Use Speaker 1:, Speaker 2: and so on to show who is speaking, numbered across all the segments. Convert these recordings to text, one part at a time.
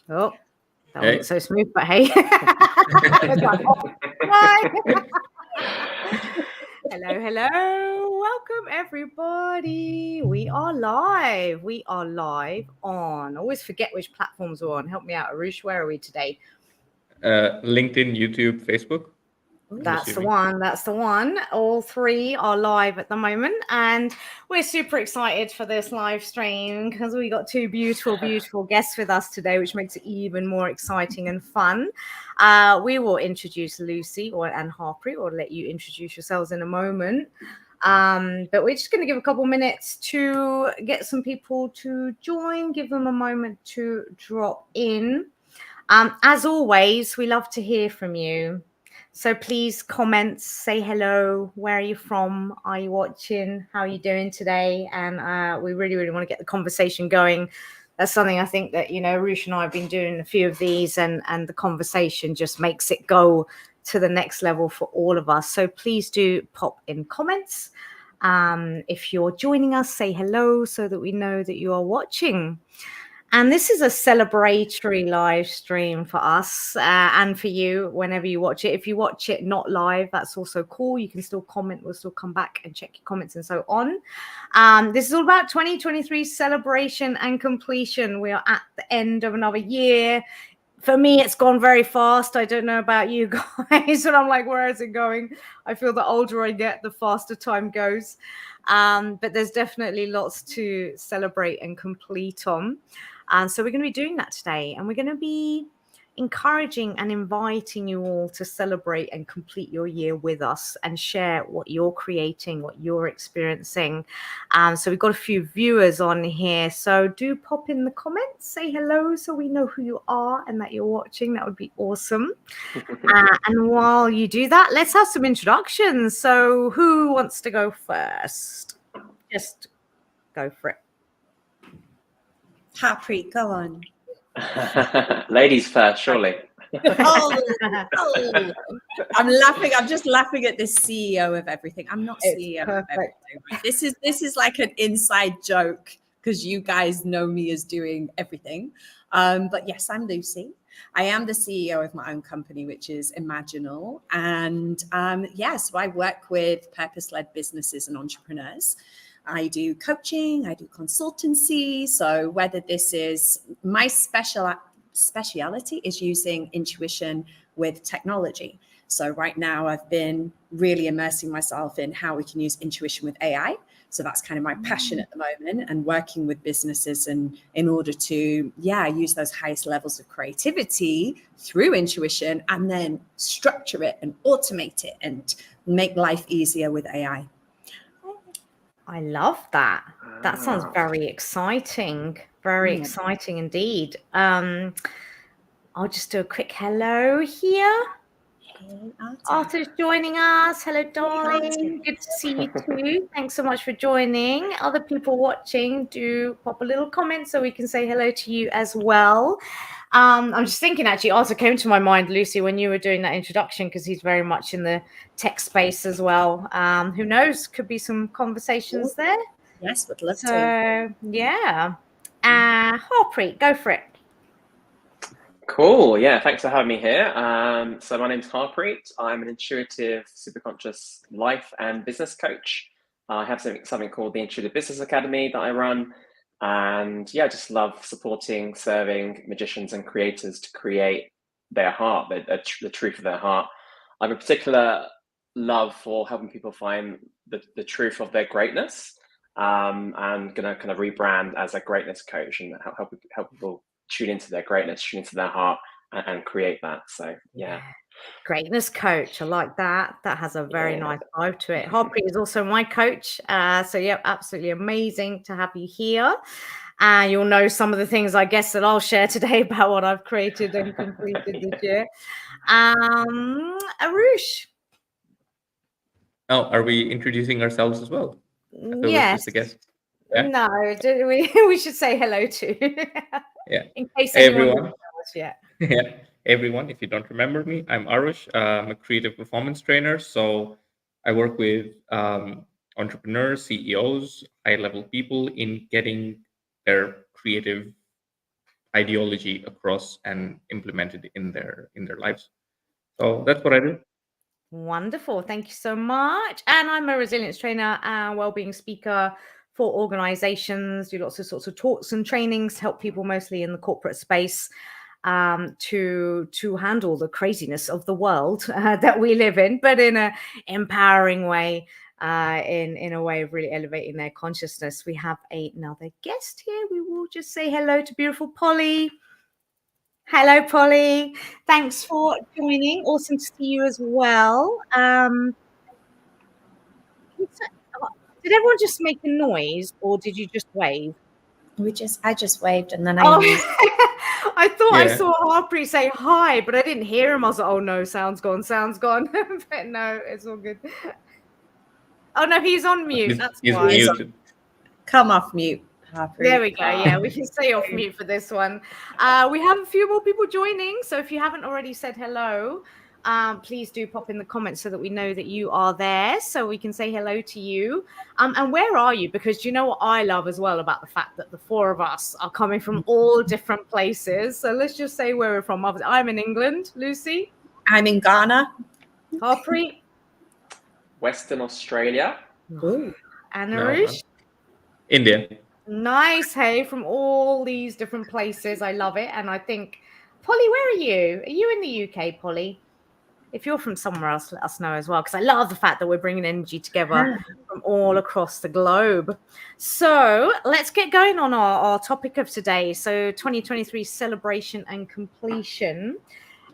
Speaker 1: Oh, that
Speaker 2: Hey.
Speaker 1: wasn't so smooth, but hey. Hi. Hello, hello. Welcome, everybody. We are live. We are live on. I always forget which platforms we're on. Help me out, Arush. Where are we today?
Speaker 2: LinkedIn, YouTube, Facebook.
Speaker 1: That's the one. That's the one. All three are live at the moment, and we're super excited for this live stream because we got two beautiful guests with us today, which makes it even more exciting and fun. We will introduce Lucy and Harpreet, or let you introduce yourselves in a moment. But we're just going to give a couple minutes to get some people to join, give them a moment to drop in. As always, we love to hear from you. So please comment, say hello. Where are you from? Are you watching? How are you doing today? And we really want to get the conversation going. That's something I think that, Rush and I have been doing a few of these, and the conversation just makes it go to the next level for all of us. So please do pop in comments. If you're joining us, say hello so that we know that you are watching. And this is a celebratory live stream for us and for you whenever you watch it. If you watch it not live, that's also cool. You can still comment. We'll still come back and check your comments and so on. This is all about 2023 celebration and completion. We are at the end of another year. For me, it's gone very fast. I don't know about you guys, but I'm like, where is it going? I feel the older I get, the faster time goes. But there's definitely lots to celebrate and complete on. And so we're going to be doing that today, and we're going to be encouraging and inviting you all to celebrate and complete your year with us and share what you're creating, what you're experiencing. So we've got a few viewers on here, so do pop in the comments, say hello so we know who you are and that you're watching. That would be awesome. And while you do that, let's have some introductions. So who wants to go first? Just go for it.
Speaker 3: Harpreet, go on.
Speaker 4: Ladies first, surely.
Speaker 3: Oh, I'm laughing. I'm just laughing at this CEO of everything. I'm not CEO of everything. This is like an inside joke because you guys know me as doing everything. But yes, I'm Lucy. I am the CEO of my own company, which is Imaginal. And so I work with purpose-led businesses and entrepreneurs. I do coaching, I do consultancy. So whether this is my speciality is using intuition with technology. So right now I've been really immersing myself in how we can use intuition with AI. So that's kind of my passion at the moment, and working with businesses and in order to, use those highest levels of creativity through intuition and then structure it and automate it and make life easier with AI.
Speaker 1: I love that. That sounds very exciting. Very exciting indeed. I'll just do a quick hello here. Arthur's joining us. Hello, darling. Good to see you too. Thanks so much for joining. Other people watching, do pop a little comment so we can say hello to you as well. I'm just thinking, actually, Arthur came to my mind, Lucy, when you were doing that introduction, because he's very much in the tech space as well. Who knows? Could be some conversations there.
Speaker 3: Yes, would love to.
Speaker 1: Yeah. Harpreet, go for it.
Speaker 4: Cool. Yeah, thanks for having me here. So my name's Harpreet. I'm an intuitive, superconscious life and business coach. I have something called the Intuitive Business Academy that I run. And I just love supporting, serving magicians and creators to create their heart, the truth of their heart. I have a particular love for helping people find the truth of their greatness. And gonna kind of rebrand as a greatness coach and help people tune into their greatness, tune into their heart, and create that. So
Speaker 1: Greatness coach. I like that. That has a very nice vibe to it. Harpreet is also my coach. So absolutely amazing to have you here. You'll know some of the things, I guess, that I'll share today about what I've created and completed this year. Arush.
Speaker 2: Oh, are we introducing ourselves as well?
Speaker 1: Yes. No, we should say hello to. In case
Speaker 2: everyone. Everyone, if you don't remember me, I'm Arush. I'm a creative performance trainer. So I work with entrepreneurs, CEOs, high-level people in getting their creative ideology across and implement it in their lives. So that's what I do.
Speaker 1: Wonderful. Thank you so much. And I'm a resilience trainer and well-being speaker for organizations, do lots of sorts of talks and trainings to help people mostly in the corporate space to handle the craziness of the world that we live in, but in a empowering way, in a way of really elevating their consciousness. We have another guest here. We will just say hello to beautiful Polly. Hello, Polly. Thanks for joining. Awesome to see you as well. Did everyone just make a noise, or did you just wave?
Speaker 3: I just waved, and then
Speaker 1: I thought I saw Harpreet say hi, but I didn't hear him. I was like, oh no, sound's gone. But no, it's all good. Oh no, he's on mute. That's why.
Speaker 2: Muted.
Speaker 3: Come off mute. Harpreet.
Speaker 1: There we go. Yeah, we can stay off mute for this one. We have a few more people joining, so if you haven't already said hello, please do pop in the comments so that we know that you are there, so we can say hello to you. And where are you? Because you know what I love as well about the fact that the four of us are coming from all different places. So let's just say where we're from. I'm in England. Lucy?
Speaker 3: I'm in Ghana.
Speaker 1: Harpreet?
Speaker 4: Western Australia.
Speaker 3: Ooh.
Speaker 1: And Narush?
Speaker 2: India.
Speaker 1: Nice. Hey, from all these different places. I love it. And I think, Polly, where are you? Are you in the UK, Polly? If you're from somewhere else, let us know as well, because I love the fact that we're bringing energy together from all across the globe. So let's get going on our topic of today. So 2023 celebration and completion.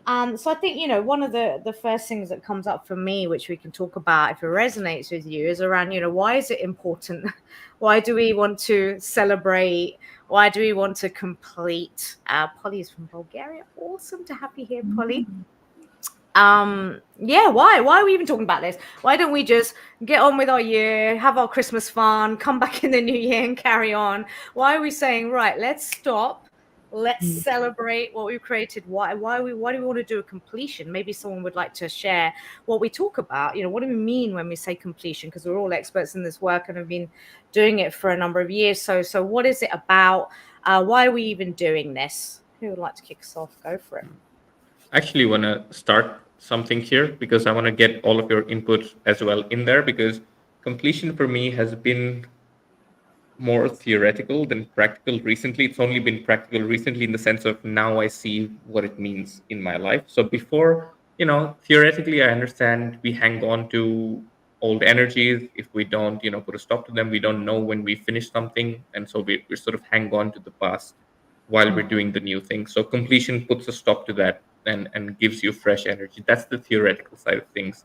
Speaker 1: So I think, one of the first things that comes up for me, which we can talk about if it resonates with you, is around, why is it important? Why do we want to celebrate? Why do we want to complete? Polly is from Bulgaria. Awesome to have you here, Polly. Why are we even talking about this? Why don't we just get on with our year, have our Christmas fun, come back in the new year and carry on? Why are we saying, right, let's stop, let's celebrate what we've created? Why do we want to do a completion? Maybe someone would like to share what we talk about. What do we mean when we say completion? Because we're all experts in this work and have been doing it for a number of years. So what is it about? Why are we even doing this? Who would like to kick us off? Go for it.
Speaker 2: I actually want to start something here because I want to get all of your input as well in there, because completion for me has been more theoretical than practical recently. It's only been practical recently in the sense of now I see what it means in my life. So before, theoretically, I understand we hang on to old energies. If we don't, put a stop to them, we don't know when we finish something. And so we sort of hang on to the past while we're doing the new thing. So completion puts a stop to that and gives you fresh energy. That's the theoretical side of things.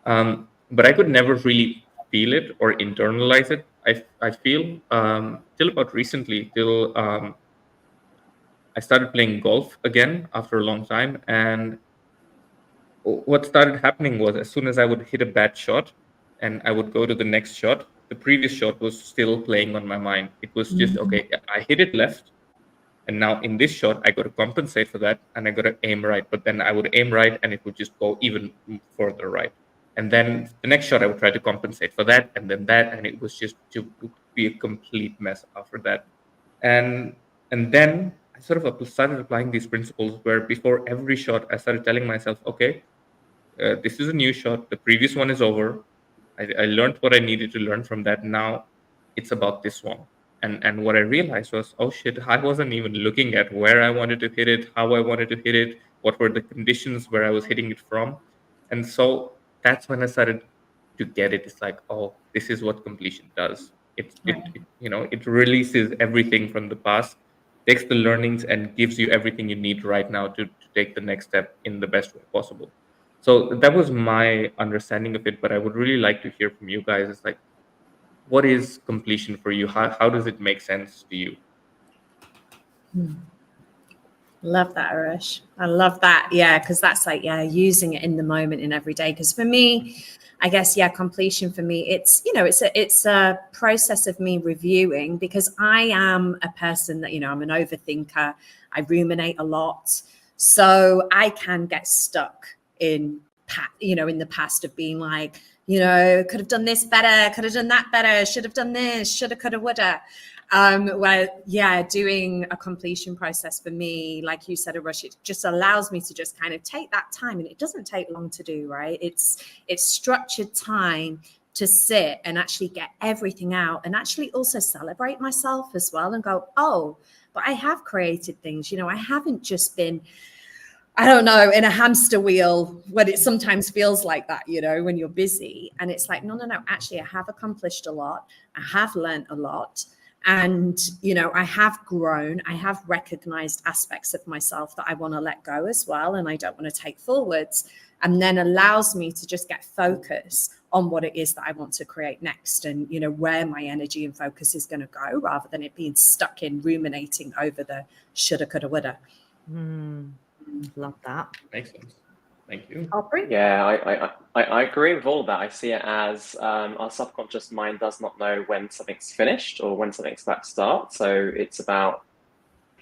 Speaker 2: But I could never really feel it or internalize it. I feel till about recently, till I started playing golf again after a long time. And what started happening was, as soon as I would hit a bad shot and I would go to the next shot, the previous shot was still playing on my mind. It was just, okay, I hit it left. And now in this shot, I got to compensate for that and I got to aim right. But then I would aim right and it would just go even further right. And then the next shot, I would try to compensate for that and then that. And it was just to be a complete mess after that. And then I sort of started applying these principles where before every shot, I started telling myself, okay, this is a new shot. The previous one is over. I learned what I needed to learn from that. Now it's about this one. And what I realized was, oh shit, I wasn't even looking at where I wanted to hit it, how I wanted to hit it, what were the conditions where I was hitting it from. And so that's when I started to get it. It's like, oh, this is what completion does. It releases everything from the past, takes the learnings and gives you everything you need right now to take the next step in the best way possible. So that was my understanding of it. But I would really like to hear from you guys. It's like, what is completion for you? How does it make sense to you?
Speaker 3: Love that, Arush. I love that. Yeah, because that's like, using it in the moment in every day. Because for me, I guess, completion for me, it's a process of me reviewing, because I am a person that, I'm an overthinker. I ruminate a lot. So I can get stuck in the past of being like, could have done this better, could have done that better, should have done this, shoulda, coulda, woulda. Where, yeah, doing a completion process for me, like you said, Arush, it just allows me to just kind of take that time, and it doesn't take long to do, right? It's structured time to sit and actually get everything out, and actually also celebrate myself as well, and go, oh, but I have created things, you know, I haven't just been, I don't know, in a hamster wheel, when it sometimes feels like that, you know, when you're busy. And it's like, no, actually, I have accomplished a lot. I have learned a lot. And, you know, I have grown. I have recognized aspects of myself that I want to let go as well, and I don't want to take forwards. And then allows me to just get focus on what it is that I want to create next, and, you know, where my energy and focus is going to go, rather than it being stuck in ruminating over the shoulda, coulda, woulda.
Speaker 1: Love that.
Speaker 2: Makes sense. Thank you.
Speaker 4: Yeah, I agree with all of that. I see it as our subconscious mind does not know when something's finished or when something's about to start. So it's about,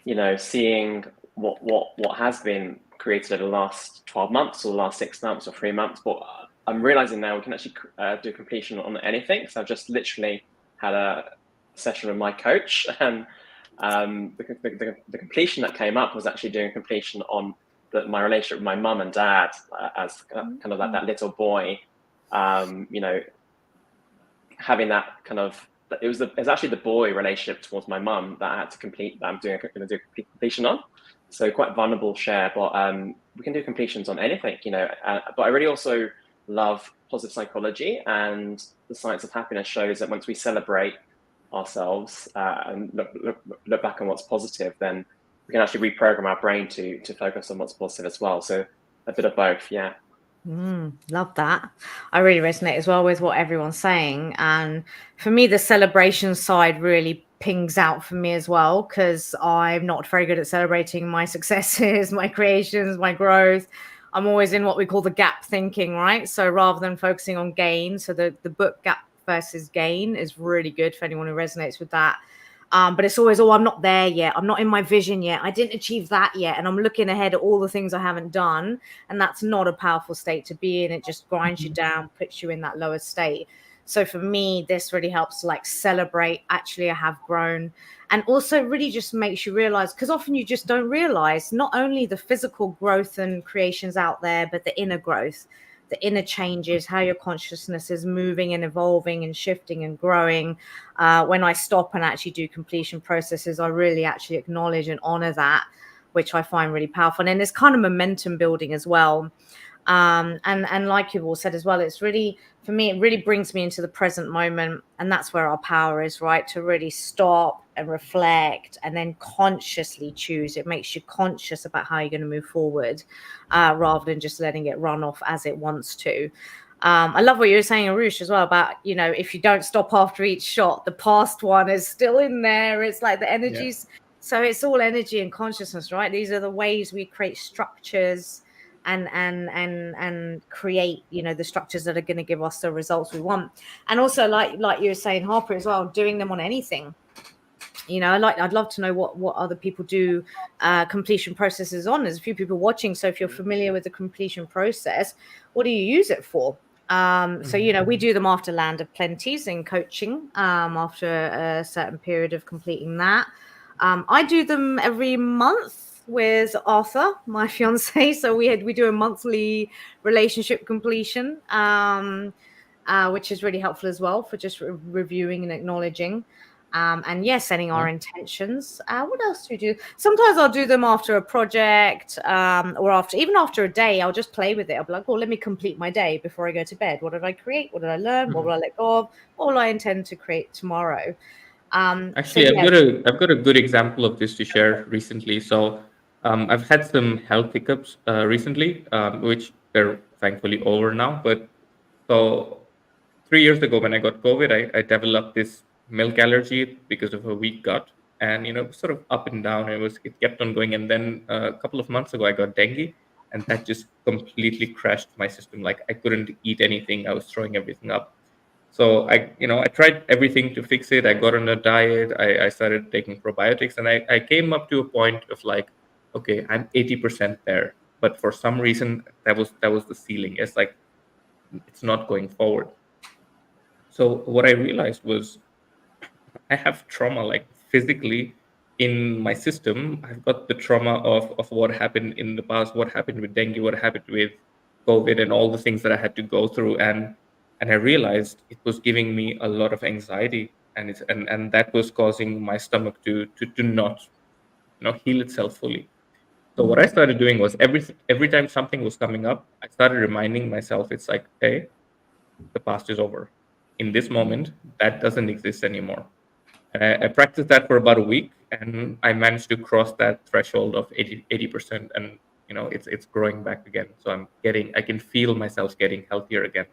Speaker 4: you know, seeing what has been created over the last 12 months or the last 6 months or 3 months. But I'm realizing now we can actually do completion on anything. So I've just literally had a session with my coach, and the completion that came up was actually doing a completion on my relationship with my mum and dad, as kind of like that little boy, you know, having that kind of, it was actually the boy relationship towards my mum that I had to complete, that I'm going to do a complete completion on. So quite vulnerable share, but we can do completions on anything, you know. But I really also love positive psychology, and the science of happiness shows that once we celebrate ourselves and look back on what's positive, then we can actually reprogram our brain to focus on what's positive as well. So a bit of both, yeah.
Speaker 1: Love that. I really resonate as well with what everyone's saying. And for me, the celebration side really pings out for me as well, because I'm not very good at celebrating my successes, my creations, my growth. I'm always in what we call the gap thinking, right? So rather than focusing on gain, so the book Gap versus Gain is really good for anyone who resonates with that. But it's always, oh, I'm not there yet. I'm not in my vision yet. I didn't achieve that yet. And I'm looking ahead at all the things I haven't done. And that's not a powerful state to be in. It just grinds you down, puts you in that lower state. So for me, this really helps to like celebrate, actually, I have grown. And also really just makes you realize, because often you just don't realize not only the physical growth and creations out there, but the inner growth, the inner changes, how your consciousness is moving and evolving and shifting and growing. When I stop and actually do completion processes, I really actually acknowledge and honor that, which I find really powerful. And it's kind of momentum building as well. And like you've all said as well, it's really, for me, it really brings me into the present moment. And that's where our power is, right? To really stop and reflect and then consciously choose. It makes you conscious about how you're going to move forward, rather than just letting it run off as it wants to. I love what you were saying, Arush, as well, about, you know, if you don't stop after each shot, the past one is still in there. It's like the energies. Yeah. So it's all energy and consciousness, right? These are the ways we create structures and create, you know, the structures that are going to give us the results we want. And also, like you were saying, Harper, as well, doing them on anything. You know, I'd love to know what other people do completion processes on. There's a few people watching, so if you're familiar with the completion process, what do you use it for? So, you know, we do them after Land of Plenties in coaching, after a certain period of completing that. I do them every month with Arthur, my fiance. So we do a monthly relationship completion, which is really helpful as well for just reviewing and acknowledging. And yes, setting our intentions. What else do we do? Sometimes I'll do them after a project, or even after a day. I'll just play with it. I'll be like, oh, let me complete my day before I go to bed. What did I create? What did I learn? What will I let go of? What will I intend to create tomorrow?
Speaker 2: Actually, so, I've got a good example of this to share recently. So I've had some health hiccups recently, which are thankfully over now. But so 3 years ago, when I got COVID, I developed this milk allergy because of a weak gut, and, you know, sort of up and down. It kept on going, and then a couple of months ago, I got dengue, and that just completely crashed my system. Like, I couldn't eat anything. I was throwing everything up. So I tried everything to fix it. I got on a diet. I started taking probiotics, and I came up to a point of like, okay, I'm 80% there, but for some reason that was the ceiling. It's like, it's not going forward. So what I realized was I have trauma like physically in my system, I've got the trauma of what happened in the past, what happened with dengue, what happened with COVID, and all the things that I had to go through. And I realized it was giving me a lot of anxiety, and that was causing my stomach to not heal itself fully. So what I started doing was every time something was coming up, I started reminding myself, it's like, hey, the past is over. In this moment, that doesn't exist anymore. And I practiced that for about a week, and I managed to cross that threshold of 80%, and it's growing back again. So I can feel myself getting healthier again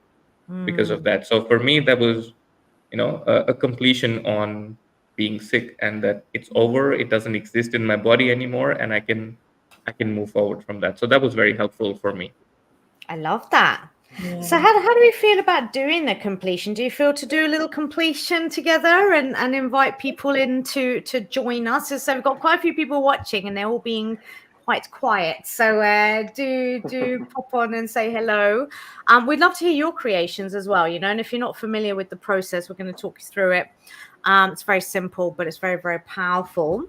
Speaker 2: because of that. So for me, that was a completion on being sick, and that it's over. It doesn't exist in my body anymore, and I can move forward from that. So that was very helpful for me.
Speaker 1: I love that.
Speaker 3: Yeah.
Speaker 1: So how do we feel about doing the completion? Do you feel to do a little completion together and invite people in to join us? So we've got quite a few people watching and they're all being quite quiet. So do pop on and say hello. We'd love to hear your creations as well, and if you're not familiar with the process, we're going to talk you through it. It's very simple, but it's very, very powerful.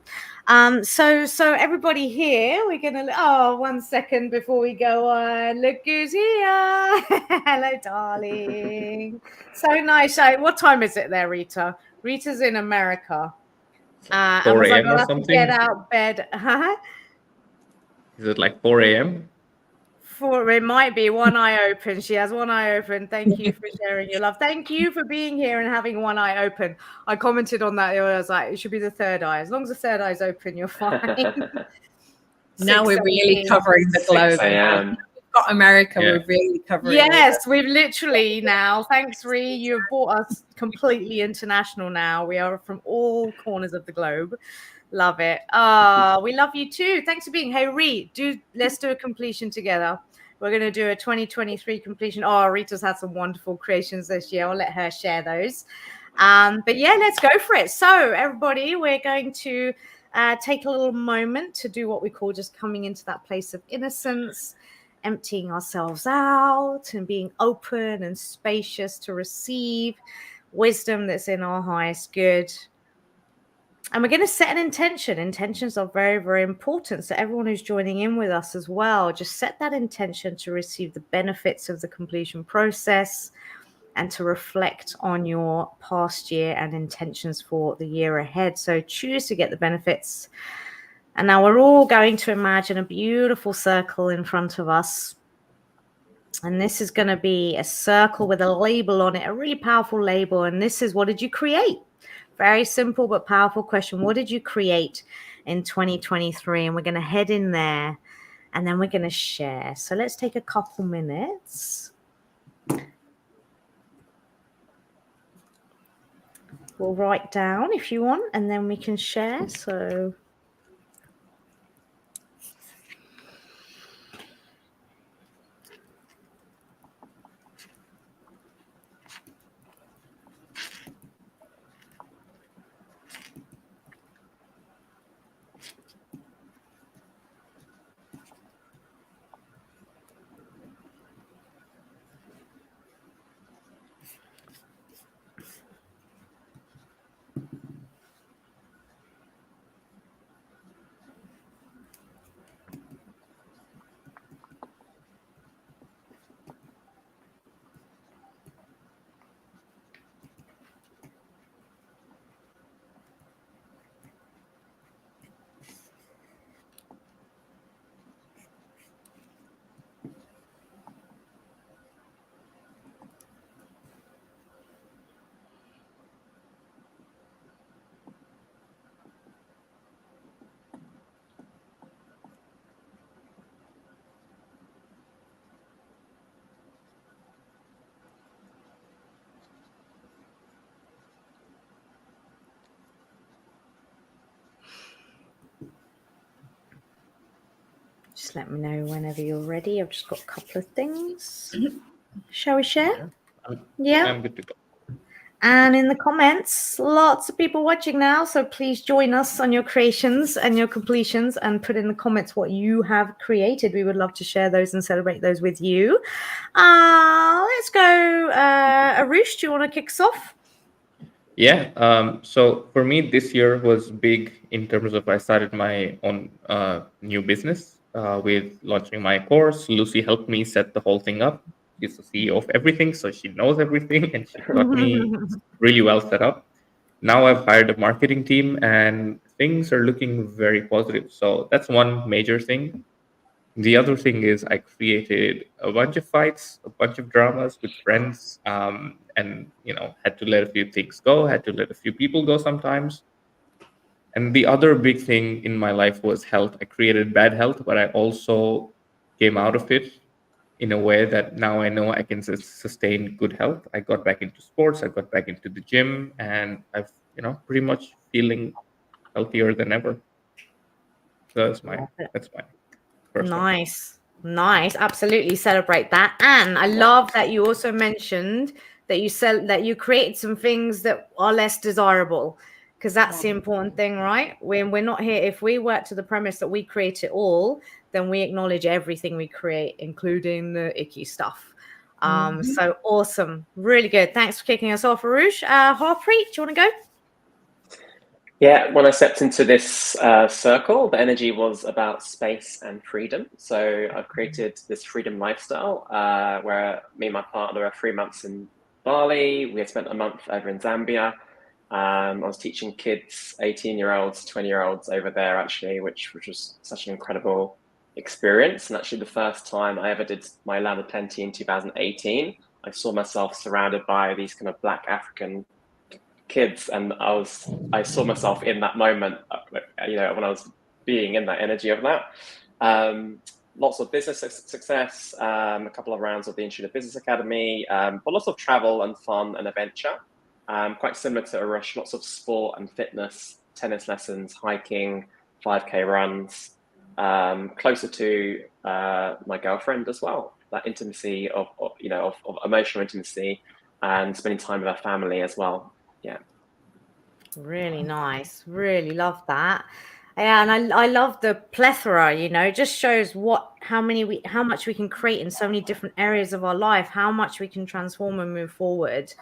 Speaker 1: So everybody here, we're gonna 1 second before we go on. Look who's here. Hello, darling. So nice. What time is it there, Rita? Rita's in America.
Speaker 2: 4 a.m. or something?
Speaker 1: Get out of bed.
Speaker 2: Is it like 4 a.m.?
Speaker 1: It might be one eye open. She has one eye open. Thank you for sharing your love. Thank you for being here and having one eye open. I commented on that. I was like, it should be the third eye. As long as the third eye is open, you're fine.
Speaker 3: Now we're really covering the globe.
Speaker 4: 6 a.m.
Speaker 3: We've got America. Yeah. We're really covering.
Speaker 1: Yes, we've literally now. Thanks, Ree. You've brought us completely international now. We are from all corners of the globe. Love it. We love you too. Thanks for being. Hey, Ree, let's do a completion together. We're going to do a 2023 completion. Oh, Rita's had some wonderful creations this year. I'll let her share those. But yeah, let's go for it. So everybody, we're going to take a little moment to do what we call just coming into that place of innocence, emptying ourselves out and being open and spacious to receive wisdom that's in our highest good. And we're going to set an intention. Intentions are very, very important. So everyone who's joining in with us as well, just set that intention to receive the benefits of the completion process and to reflect on your past year and intentions for the year ahead. So choose to get the benefits. And now we're all going to imagine a beautiful circle in front of us. And this is going to be a circle with a label on it, a really powerful label. And this is, what did you create? Very simple but powerful question. What did you create in 2023? And we're going to head in there and then we're going to share. So let's take a couple minutes. We'll write down if you want and then we can share. So just let me know whenever you're ready. I've just got a couple of things. Shall we share? Yeah.
Speaker 2: I'm good to go.
Speaker 1: And in the comments, lots of people watching now. So please join us on your creations and your completions and put in the comments what you have created. We would love to share those and celebrate those with you. Let's go. Arush, do you want to kick us off?
Speaker 2: Yeah. So for me, this year was big in terms of I started my own new business with launching my course. Lucy helped me set the whole thing up. She's the CEO of everything, so she knows everything, and she got me really well set up. Now I've hired a marketing team, and things are looking very positive. So that's one major thing. The other thing is I created a bunch of fights, a bunch of dramas with friends, and had to let a few things go, had to let a few people go sometimes. And the other big thing in my life was health. I created bad health, but I also came out of it in a way that now I know I can sustain good health. I got back into sports, I got back into the gym, and I've pretty much feeling healthier than ever. So that's my personal.
Speaker 1: Nice. Absolutely celebrate that. And I love that you also mentioned that you created some things that are less desirable, because that's the important thing, right? We're not here. If we work to the premise that we create it all, then we acknowledge everything we create, including the icky stuff. So awesome. Really good. Thanks for kicking us off, Arush. Harpreet, do you want to go?
Speaker 4: Yeah, when I stepped into this circle, the energy was about space and freedom. So I've created this freedom lifestyle where me and my partner are 3 months in Bali. We had spent a month over in Zambia. I was teaching kids, 18-year-olds, 20-year-olds over there, actually, which was such an incredible experience. And actually, the first time I ever did my Land of Plenty in 2018, I saw myself surrounded by these kind of Black African kids, and I saw myself in that moment, when I was being in that energy of that. Lots of business success, a couple of rounds of the Intuitive Business Academy, but lots of travel and fun and adventure. Quite similar to Arush, lots of sport and fitness, tennis lessons, hiking, 5K runs, closer to my girlfriend as well. That intimacy of emotional intimacy and spending time with our family as well. Yeah.
Speaker 1: Really nice. Really love that. Yeah, and I love the plethora, it just shows how much we can create in so many different areas of our life, how much we can transform and move forward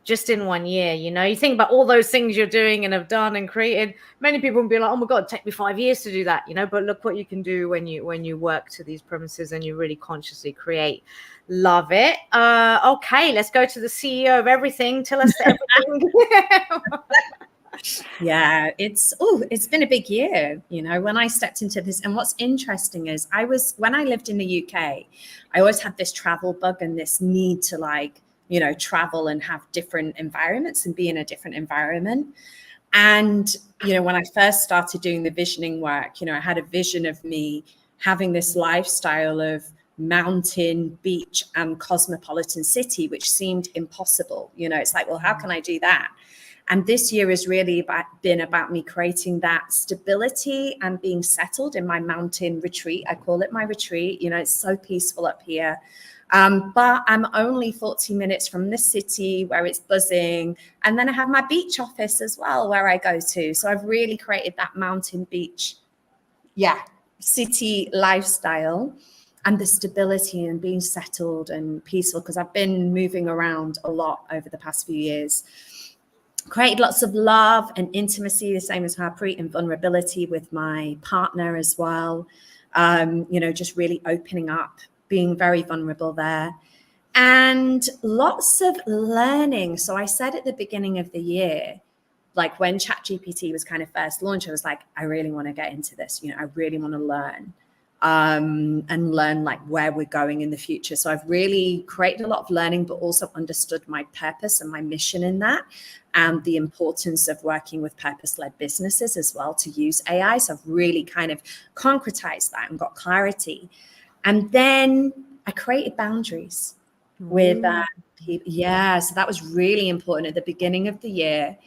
Speaker 1: just in 1 year. You think about all those things you're doing and have done and created. Many people will be like, oh my God, it'd take me 5 years to do that, but look what you can do when you work to these premises and you really consciously create. Love it. Okay, let's go to the CEO of everything. Tell us everything.
Speaker 3: Yeah, it's been a big year, when I stepped into this. And what's interesting is when I lived in the UK, I always had this travel bug and this need to travel and have different environments and be in a different environment. And, when I first started doing the visioning work, I had a vision of me having this lifestyle of mountain, beach, and cosmopolitan city, which seemed impossible. It's like, well, how can I do that? And this year has really been about me creating that stability and being settled in my mountain retreat. I call it my retreat. It's so peaceful up here. But I'm only 40 minutes from the city where it's buzzing. And then I have my beach office as well, where I go to. So I've really created that mountain beach, city lifestyle, and the stability and being settled and peaceful, because I've been moving around a lot over the past few years. Created lots of love and intimacy, the same as Harpreet, and vulnerability with my partner as well. Just really opening up, being very vulnerable there. And lots of learning. So I said at the beginning of the year, like when ChatGPT was kind of first launched, I was like, I really want to get into this. I really want to learn. And learn like where we're going in the future. So I've really created a lot of learning, but also understood my purpose and my mission in that, and the importance of working with purpose-led businesses as well to use AI. So I've really kind of concretized that and got clarity. And then I created boundaries with people. Yeah, so that was really important at the beginning of the year.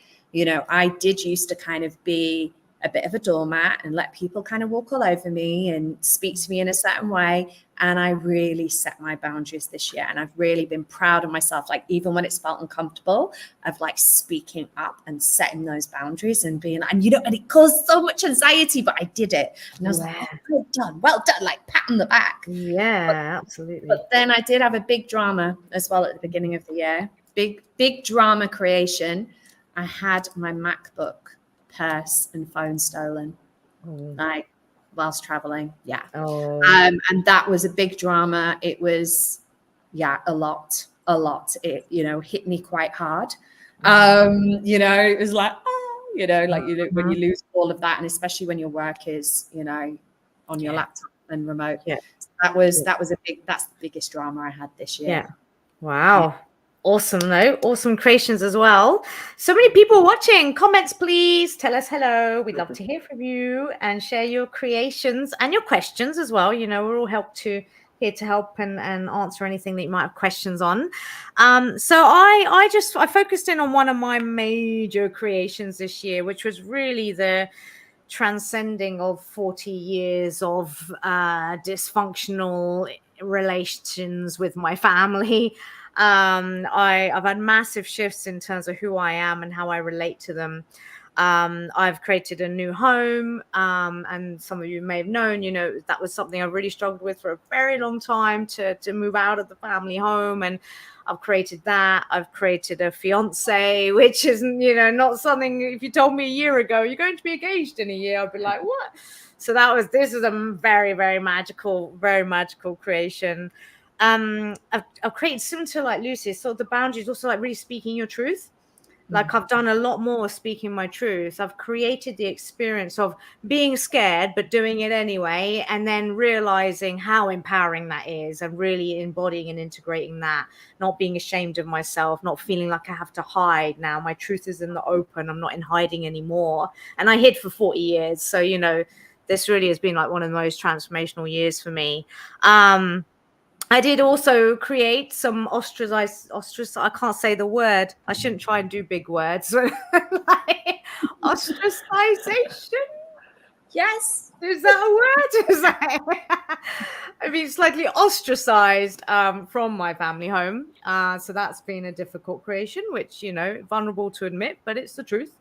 Speaker 3: I did used to kind of be a bit of a doormat and let people kind of walk all over me and speak to me in a certain way. And I really set my boundaries this year. And I've really been proud of myself, like even when it's felt uncomfortable, of like speaking up and setting those boundaries and being, and it caused so much anxiety, but I did it. And I was like, oh, well done, like pat on the back.
Speaker 1: Yeah, absolutely.
Speaker 3: But then I did have a big drama as well at the beginning of the year, big drama creation. I had my MacBook, purse, and phone stolen, like whilst traveling. Yeah. And that was a big drama. It was, a lot. It, hit me quite hard. It was like, when you lose all of that, and especially when your work is, on your laptop and remote.
Speaker 1: Yeah.
Speaker 3: So that's the biggest drama I had this year.
Speaker 1: Yeah. Wow. Yeah. Awesome, though. Awesome creations as well. So many people watching. Comments, please. Tell us hello. We'd love to hear from you and share your creations and your questions as well. We're all here to help and answer anything that you might have questions on. So I focused in on one of my major creations this year, which was really the transcending of 40 years of dysfunctional relations with my family. I've had massive shifts in terms of who I am and how I relate to them. I've created a new home, and some of you may have known, that was something I really struggled with for a very long time, to move out of the family home. And I've created that. I've created a fiance, which is, not something, if you told me a year ago, you're going to be engaged in a year, I'd be like, what? So this is a very, very magical creation. I've created similar to like Lucy, sort of the boundaries, also like really speaking your truth. Like I've done a lot more speaking my truth. I've created the experience of being scared, but doing it anyway. And then realizing how empowering that is and really embodying and integrating that, not being ashamed of myself, not feeling like I have to hide now. My truth is in the open. I'm not in hiding anymore. And I hid for 40 years. So, this really has been like one of the most transformational years for me. I did also create some I can't say the word. I shouldn't try and do big words. Like, ostracization.
Speaker 3: Yes.
Speaker 1: Is that a word? Is that I mean, slightly ostracized from my family home. So that's been a difficult creation, which, vulnerable to admit, but it's the truth.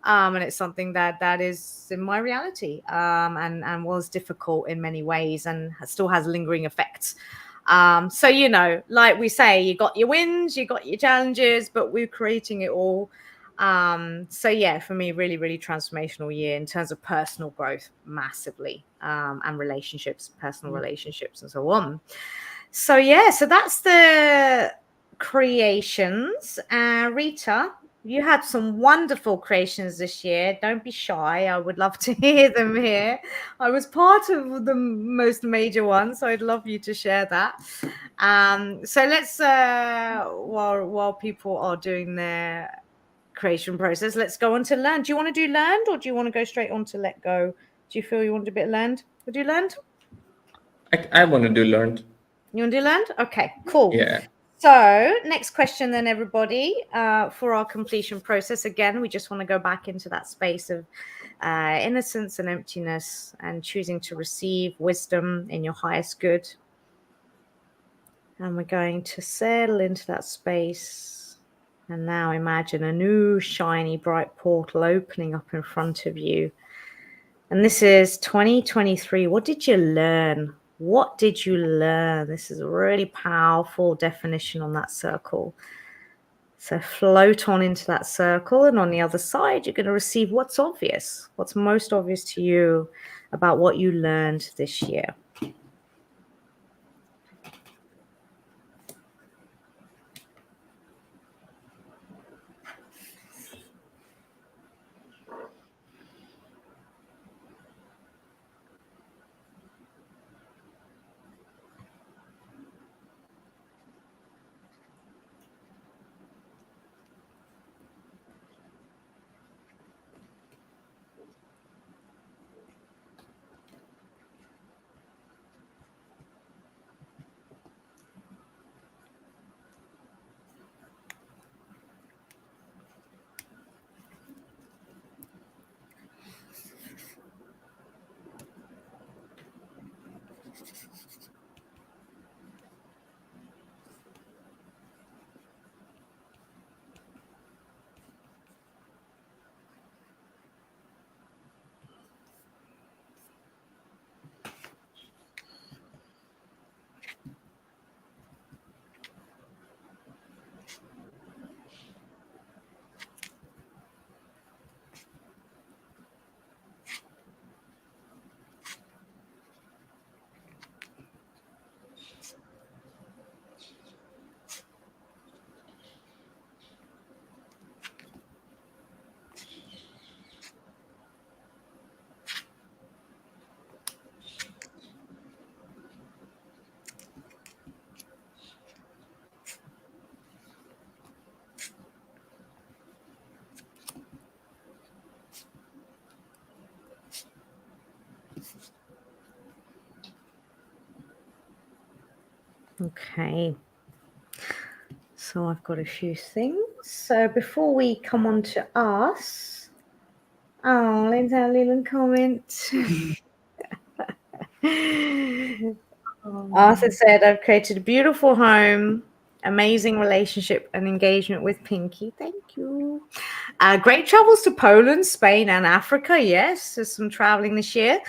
Speaker 1: And it's something that is in my reality, and was difficult in many ways and still has lingering effects. So, like we say, you got your wins, you got your challenges, but we're creating it all. So yeah, for me, really, really transformational year in terms of personal growth, massively, and relationships, personal relationships, and so on. So yeah, so that's the creations. Rita, you had some wonderful creations this year. Don't be shy. I would love to hear them here. I was part of the most major one, so I'd love you to share that. So let's, while people are doing their creation process, let's go on to learn. Do you want to do learned, or do you want to go straight on to let go? Do you feel you want to do a bit learned? Would you learned?
Speaker 2: I want to do learned.
Speaker 1: You want to do learned? Okay, cool.
Speaker 2: Yeah.
Speaker 1: So next question then, everybody, for our completion process. Again, we just want to go back into that space of innocence and emptiness and choosing to receive wisdom in your highest good. And we're going to settle into that space. And now imagine a new shiny bright portal opening up in front of you. And this is 2023. What did you learn? What did you learn? This is a really powerful definition on that circle. So float on into that circle, and on the other side, you're going to receive what's obvious, what's most obvious to you about what you learned this year. Okay. So I've got a few things. So before we come on to us, oh, let's have a little comment. Arthur said, I've created a beautiful home, amazing relationship and engagement with Pinky. Thank you. Great travels to Poland, Spain, and Africa. Yes, there's some traveling this year.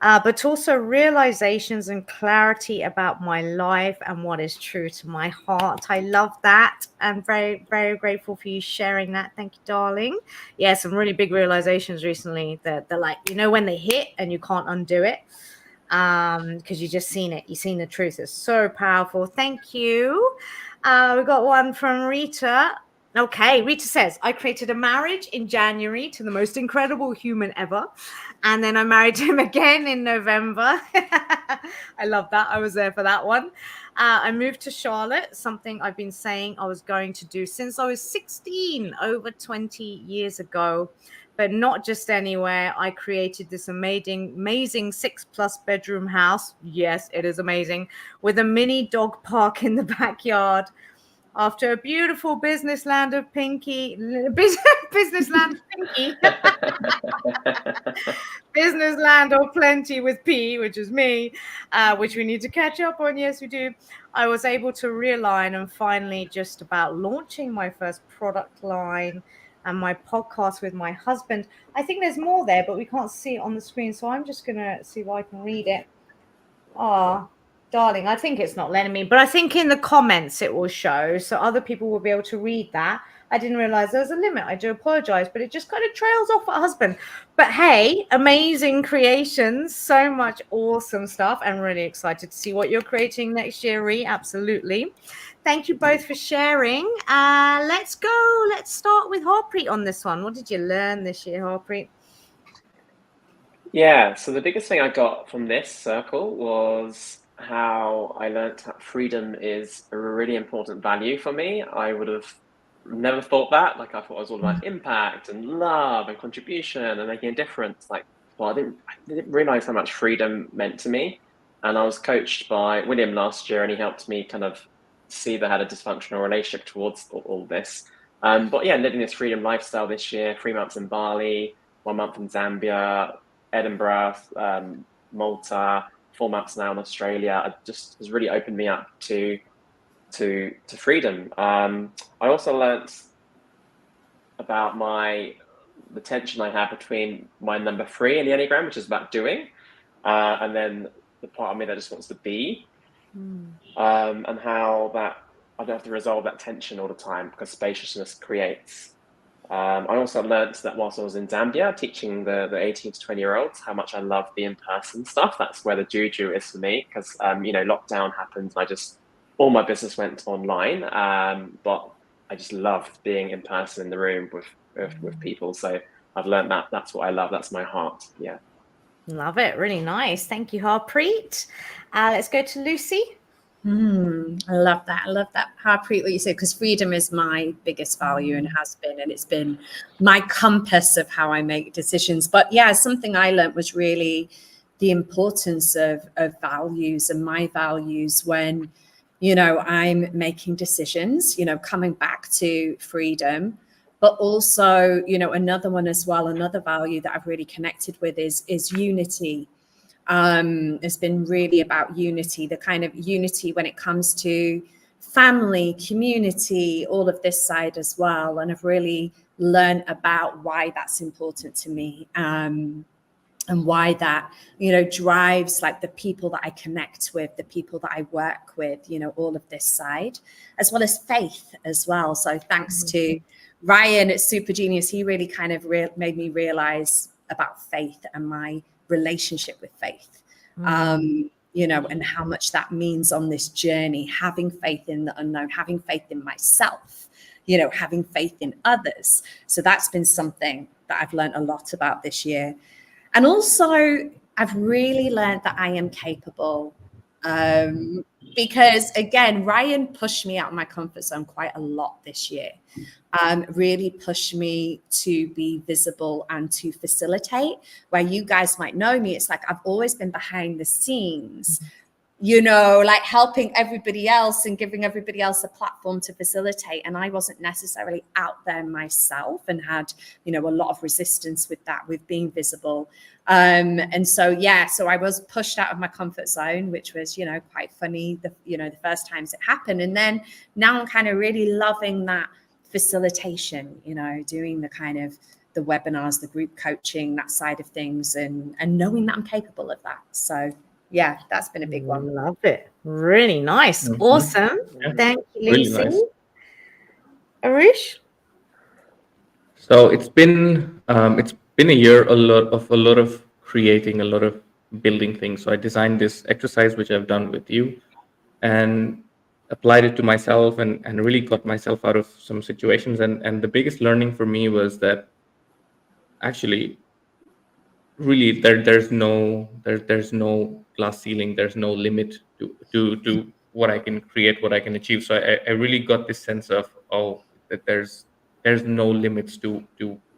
Speaker 1: But also realizations and clarity about my life and what is true to my heart. I love that. And very, very grateful for you sharing that. Thank you, darling. Yeah, some really big realizations recently that they're like, you know, when they hit and you can't undo it. Because you just seen it, you've seen the truth. It's so powerful. Thank you. We got one from Rita. Okay, Rita says, I created a marriage in January to the most incredible human ever. And then I married him again in November. I love that. I was there for that one. I moved to Charlotte, something I've been saying I was going to do since I was 16, over 20 years ago. But not just anywhere. I created this amazing 6+ bedroom house. Yes, it is amazing. With a mini dog park in the backyard. After a beautiful business land of Pinky, business land of Pinky, business land of plenty with P, which is me, which we need to catch up on. Yes, we do. I was able to realign and finally just about launching my first product line and my podcast with my husband. I think there's more there, but we can't see it on the screen. So I'm just going to see if I can read it. Oh, darling, I think it's not letting me, but I think in the comments it will show. So other people will be able to read that. I didn't realize there was a limit. I do apologize, but it just kind of trails off at husband. But hey, amazing creations. So much awesome stuff. I'm really excited to see what you're creating next year, Ree. Absolutely. Thank you both for sharing. Let's go. Let's start with Harpreet on this one. What did you learn this year, Harpreet?
Speaker 4: Yeah, so the biggest thing I got from this circle was how I learned that freedom is a really important value for me. I would have never thought that. Like I thought it was all about impact and love and contribution and making a difference. Like, well, I didn't realize how much freedom meant to me. And I was coached by William last year, and he helped me kind of see that I had a dysfunctional relationship towards all this. But yeah, living this freedom lifestyle this year, 3 months in Bali, 1 month in Zambia, Edinburgh, Malta, 4 months now in Australia. It just has really opened me up to freedom. I also learnt about the tension I have between my number 3 in the Enneagram, which is about doing, and then the part of me that just wants to be, and how that I don't have to resolve that tension all the time because spaciousness creates. I also learned that whilst I was in Zambia teaching the 18 to 20-year-olds how much I love the in-person stuff. That's where the juju is for me because, lockdown happened. All my business went online, but I just loved being in person in the room with people. So I've learned that that's what I love. That's my heart. Yeah.
Speaker 1: Love it. Really nice. Thank you, Harpreet. Let's go to Lucy.
Speaker 3: I love that. I love that, Harpreet, what you said, because freedom is my biggest value and has been, and it's been my compass of how I make decisions. But yeah, something I learned was really the importance of values and my values when, I'm making decisions, coming back to freedom. But also, another one as well, another value that I've really connected with is unity. It's been really about unity, the kind of unity when it comes to family, community, all of this side as well. And I've really learned about why that's important to me. And why that, drives like the people that I connect with, the people that I work with, all of this side, as well as faith as well. So thanks to Ryan at Super Genius, he really kind of made me realize about faith and my relationship with faith, and how much that means on this journey, having faith in the unknown, having faith in myself, having faith in others. So that's been something that I've learned a lot about this year. And also, I've really learned that I am capable because, again, Ryan pushed me out of my comfort zone quite a lot this year, really pushed me to be visible and to facilitate. Where you guys might know me, it's like I've always been behind the scenes, you know, like helping everybody else and giving everybody else a platform to facilitate. And I wasn't necessarily out there myself and had, you know, a lot of resistance with that, with being visible. And so, yeah, so I was pushed out of my comfort zone, which was, you know, quite funny, the first times it happened. And then now I'm kind of really loving that facilitation, you know, doing the kind of the webinars, the group coaching, that side of things, and knowing that I'm capable of that. So yeah, that's been a big one.
Speaker 1: Love it. Really nice. Awesome. Thank you,
Speaker 2: Really
Speaker 1: Lucy.
Speaker 2: nice.
Speaker 1: Arish?
Speaker 2: So it's been a year, a lot of creating, a lot of building things. So I designed this exercise, which I've done with you, and applied it to myself, and really got myself out of some situations. And the biggest learning for me was that actually, really, there's no glass ceiling. There's no limit to what I can create, what I can achieve. So I really got this sense of, that there's no limits to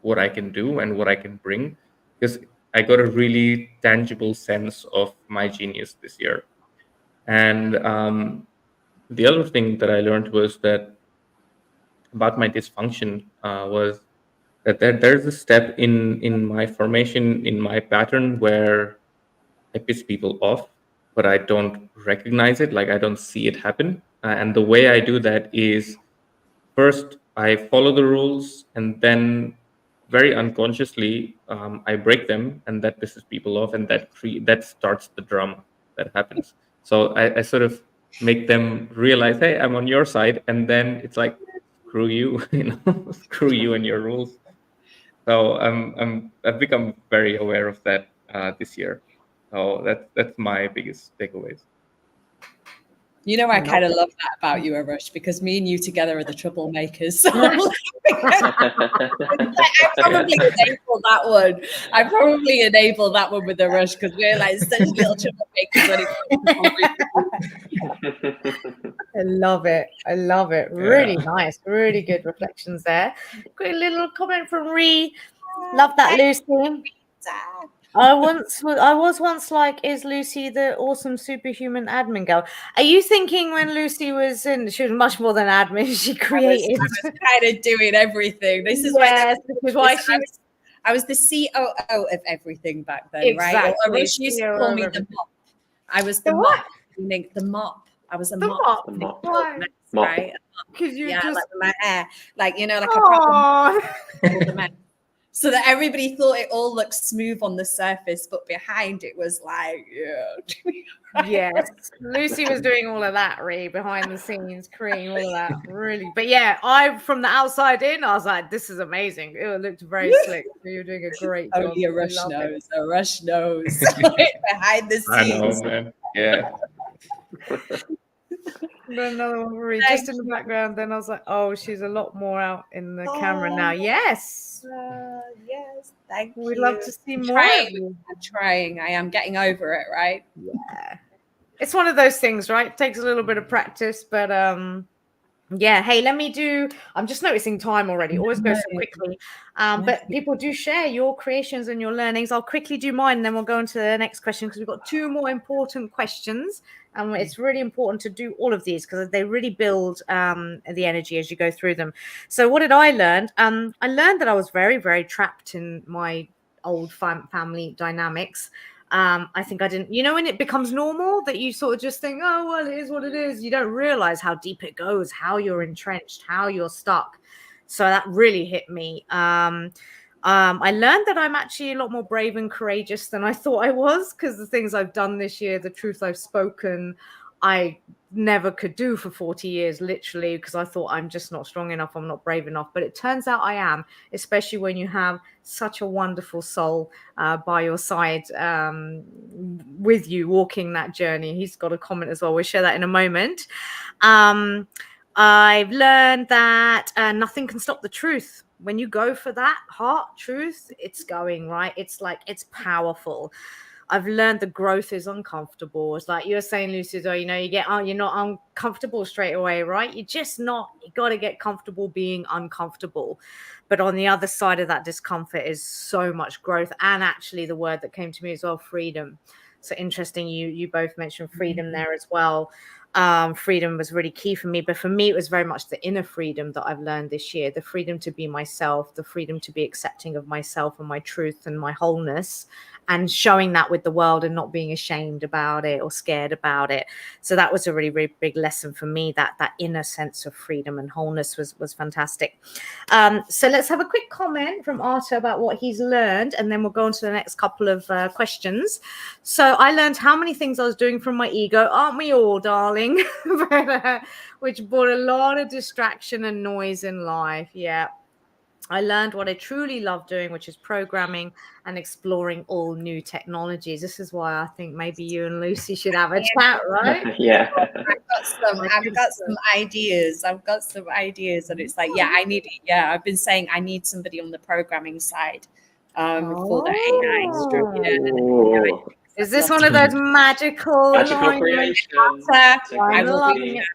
Speaker 2: what I can do and what I can bring, because I got a really tangible sense of my genius this year. And the other thing that I learned was that about my dysfunction was that there's a step in my formation, in my pattern, where I piss people off, but I don't recognize it. Like, I don't see it happen. And the way I do that is, first I follow the rules, and then very unconsciously I break them, and that pisses people off, and that starts the drum that happens. So I sort of make them realize, hey, I'm on your side, and then it's like, screw you, screw you and your rules. So I've become very aware of that this year. So that's my biggest takeaways.
Speaker 3: You know, I kind of love that about you, Arush, because me and you together are the troublemakers. So I probably enabled that one. I probably enabled that one with Arush, because we're like such little troublemakers.
Speaker 1: I love it. I love it. Really nice. Really good reflections there. Quick little comment from Ree. Love that, Lucy. I was once like, is Lucy the awesome superhuman admin girl? Are you thinking when Lucy was in, she was much more than admin, she created.
Speaker 3: I was kind of doing everything. This is I was the COO of everything back then,
Speaker 1: exactly.
Speaker 3: right? Arush used to call me the mop. I was the mop. The mop. I was a mop.
Speaker 4: The mop.
Speaker 3: Right?
Speaker 1: Because you
Speaker 3: just like with my hair, like, you know, like a proper so that everybody thought it all looked smooth on the surface, but behind it was like,
Speaker 1: Yes, Lucy was doing all of that, Ree, behind the scenes, creating all of that, really. But yeah, I, from the outside in, I was like, this is amazing. It looked very slick. You're doing a great job.
Speaker 3: Only Arush knows. Arush knows. Behind the scenes.
Speaker 2: I know, man. Yeah.
Speaker 1: Another one, Marie, just in the background. Then I was like, oh, she's a lot more out in the camera now. Yes.
Speaker 3: Yes. Thank you.
Speaker 1: We'd love to see more.
Speaker 3: I'm trying. I am getting over it, right?
Speaker 1: Yeah. It's one of those things, right? It takes a little bit of practice, but yeah. Hey, I'm just noticing time already. Always goes so quickly. But people do share your creations and your learnings. I'll quickly do mine, and then we'll go on to the next question, because we've got two more important questions. It's really important to do all of these, because they really build the energy as you go through them. So what did I learn? I learned that I was very, very trapped in my old family dynamics. I think I didn't, when it becomes normal that you sort of just think, oh, well, it is what it is. You don't realize how deep it goes, how you're entrenched, how you're stuck. So that really hit me. I learned that I'm actually a lot more brave and courageous than I thought I was, because the things I've done this year, the truth I've spoken, I never could do for 40 years, literally, because I thought I'm just not strong enough, I'm not brave enough. But it turns out I am, especially when you have such a wonderful soul by your side, with you walking that journey. He's got a comment as well. We'll share that in a moment. I've learned that nothing can stop the truth. When you go for that heart truth, it's going, right? It's like, it's powerful. I've learned the growth is uncomfortable. It's like you were saying, Lucy, though, you're not uncomfortable straight away, right? You got to get comfortable being uncomfortable. But on the other side of that discomfort is so much growth. And actually the word that came to me as well, freedom. So interesting. You both mentioned freedom there as well. Freedom was really key for me, but for me, it was very much the inner freedom that I've learned this year, the freedom to be myself, the freedom to be accepting of myself and my truth and my wholeness, and showing that with the world and not being ashamed about it or scared about it. So that was a really, really big lesson for me, that inner sense of freedom and wholeness was fantastic. So let's have a quick comment from Arthur about what he's learned, and then we'll go on to the next couple of questions. So I learned how many things I was doing from my ego, aren't we all, darling? But, which brought a lot of distraction and noise in life. Yeah. I learned what I truly love doing, which is programming and exploring all new technologies. This is why I think maybe you and Lucy should have a chat, right?
Speaker 4: Yeah.
Speaker 3: I've got some ideas. I've got some ideas, and it's like, I've been saying I need somebody on the programming side for the AI.
Speaker 4: Ooh.
Speaker 1: Is this one of those magical
Speaker 4: creations?
Speaker 1: I'm loving it.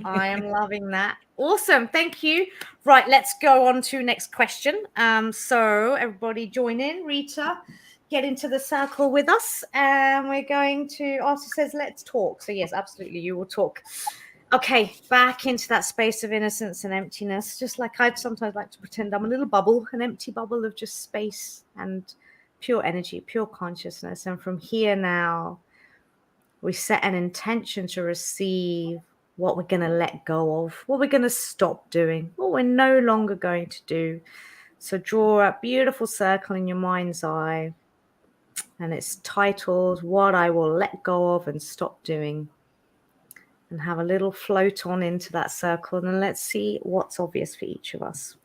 Speaker 1: I am loving that. Awesome. Thank you. Right, let's go on to next question. So everybody join in. Rita, get into the circle with us. And we're going to, Arthur says, let's talk. So yes, absolutely, you will talk. Okay, back into that space of innocence and emptiness. Just like I'd sometimes like to pretend I'm a little bubble, an empty bubble of just space and pure energy, pure consciousness. And from here now, we set an intention to receive what we're going to let go of, what we're going to stop doing, what we're no longer going to do. So draw a beautiful circle in your mind's eye, and it's titled What I Will Let Go of and Stop Doing. And have a little float on into that circle, and then let's see what's obvious for each of us.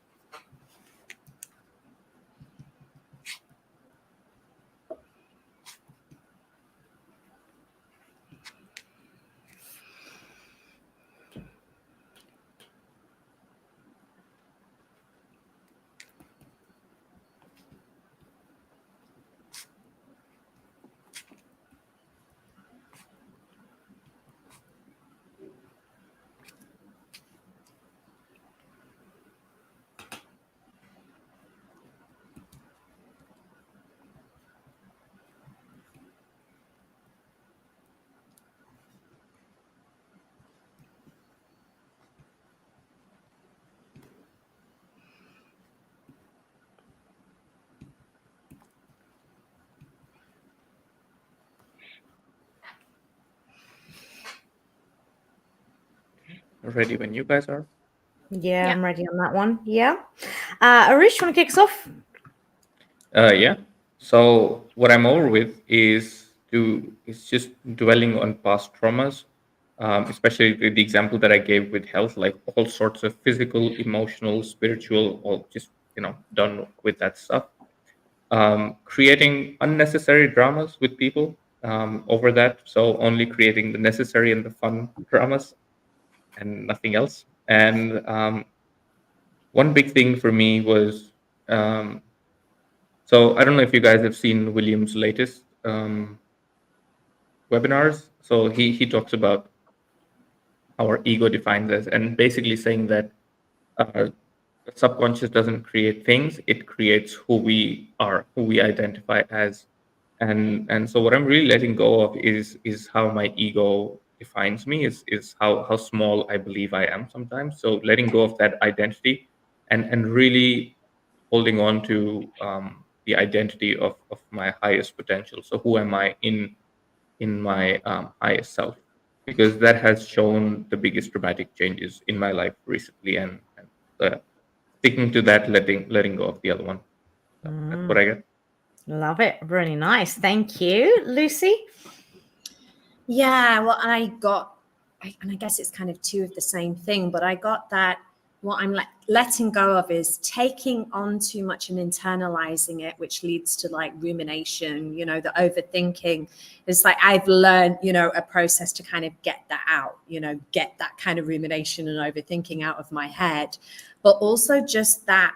Speaker 2: Ready when you guys are.
Speaker 1: Yeah, I'm ready on that one. Yeah. Arish, want to kick us off?
Speaker 2: Yeah. So what I'm over with is just dwelling on past traumas, especially the example that I gave with health, like all sorts of physical, emotional, spiritual, all just done with that stuff. Creating unnecessary dramas with people over that. So only creating the necessary and the fun dramas and nothing else. And one big thing for me was, so I don't know if you guys have seen William's latest webinars. So he talks about our ego defines us, and basically saying that the subconscious doesn't create things; it creates who we are, who we identify as. And so what I'm really letting go of is how my ego defines me, is how small I believe I am sometimes. So letting go of that identity and really holding on to the identity of my highest potential. So who am I in my highest self? Because that has shown the biggest dramatic changes in my life recently, and sticking to that, letting go of the other one. So that's what I get.
Speaker 1: Love it. Really nice. Thank you. Lucy?
Speaker 3: Yeah, well, I guess it's kind of two of the same thing, but I got that what I'm letting go of is taking on too much and internalizing it, which leads to like rumination, the overthinking. It's like I've learned, a process to kind of get that out, get that kind of rumination and overthinking out of my head. But also just that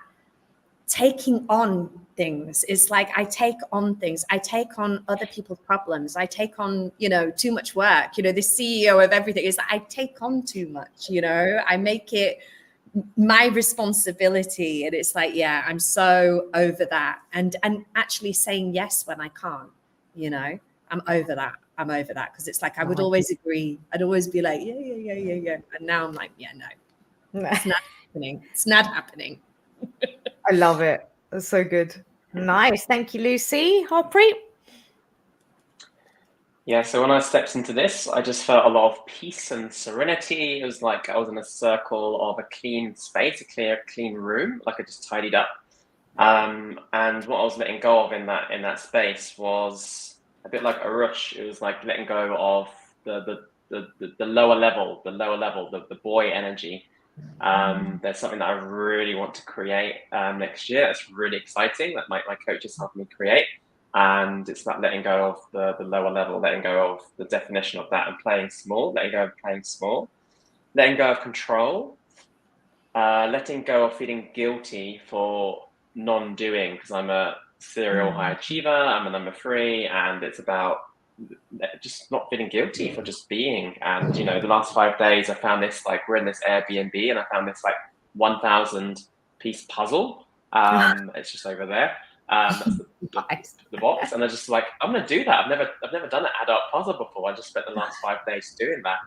Speaker 3: taking on things. It's like I take on things. I take on other people's problems. I take on, too much work. The CEO of everything is I take on too much, I make it my responsibility. And it's like, yeah, I'm so over that. And actually saying yes when I can't, I'm over that because it's like I would always agree. I'd always be like, yeah. And now I'm like, yeah, no. It's not happening. It's not happening.
Speaker 1: I love it. That's so good. Nice. Thank you, Lucy. Harpreet?
Speaker 4: Yeah, so when I stepped into this, I just felt a lot of peace and serenity. It was like I was in a circle of a clean space, a clean room, like I just tidied up. And what I was letting go of in that space was a bit like a rush. It was like letting go of the lower level, the boy energy. There's something that I really want to create next year. It's really exciting that my coaches helped me create. And it's about letting go of the lower level, letting go of the definition of that and playing small, letting go of playing small, letting go of control, letting go of feeling guilty for non-doing, because I'm a serial high achiever, I'm a number 3, and it's about just not feeling guilty for just being. And the last 5 days I found this, like, we're in this Airbnb and I found this like 1,000 piece puzzle. It's just over there. That's the box, and I just like, I'm gonna do that. I've never done an adult puzzle before. I just spent the last 5 days doing that,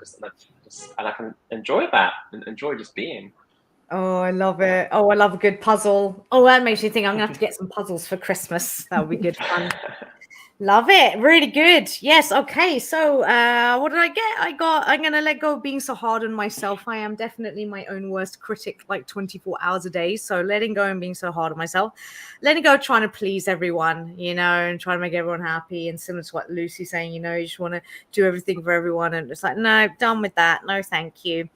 Speaker 4: and I can enjoy that and enjoy just being.
Speaker 1: Oh, I love it. Oh, I love a good puzzle. Oh, that makes me think I'm gonna have to get some puzzles for Christmas. That would be good fun. Love it. Really good. Yes. Okay. So what did I get? I'm going to let go of being so hard on myself. I am definitely my own worst critic, like 24 hours a day. So letting go and being so hard on myself, letting go of trying to please everyone, and trying to make everyone happy. And similar to what Lucy's saying, you just want to do everything for everyone. And it's like, no, done with that. No, thank you.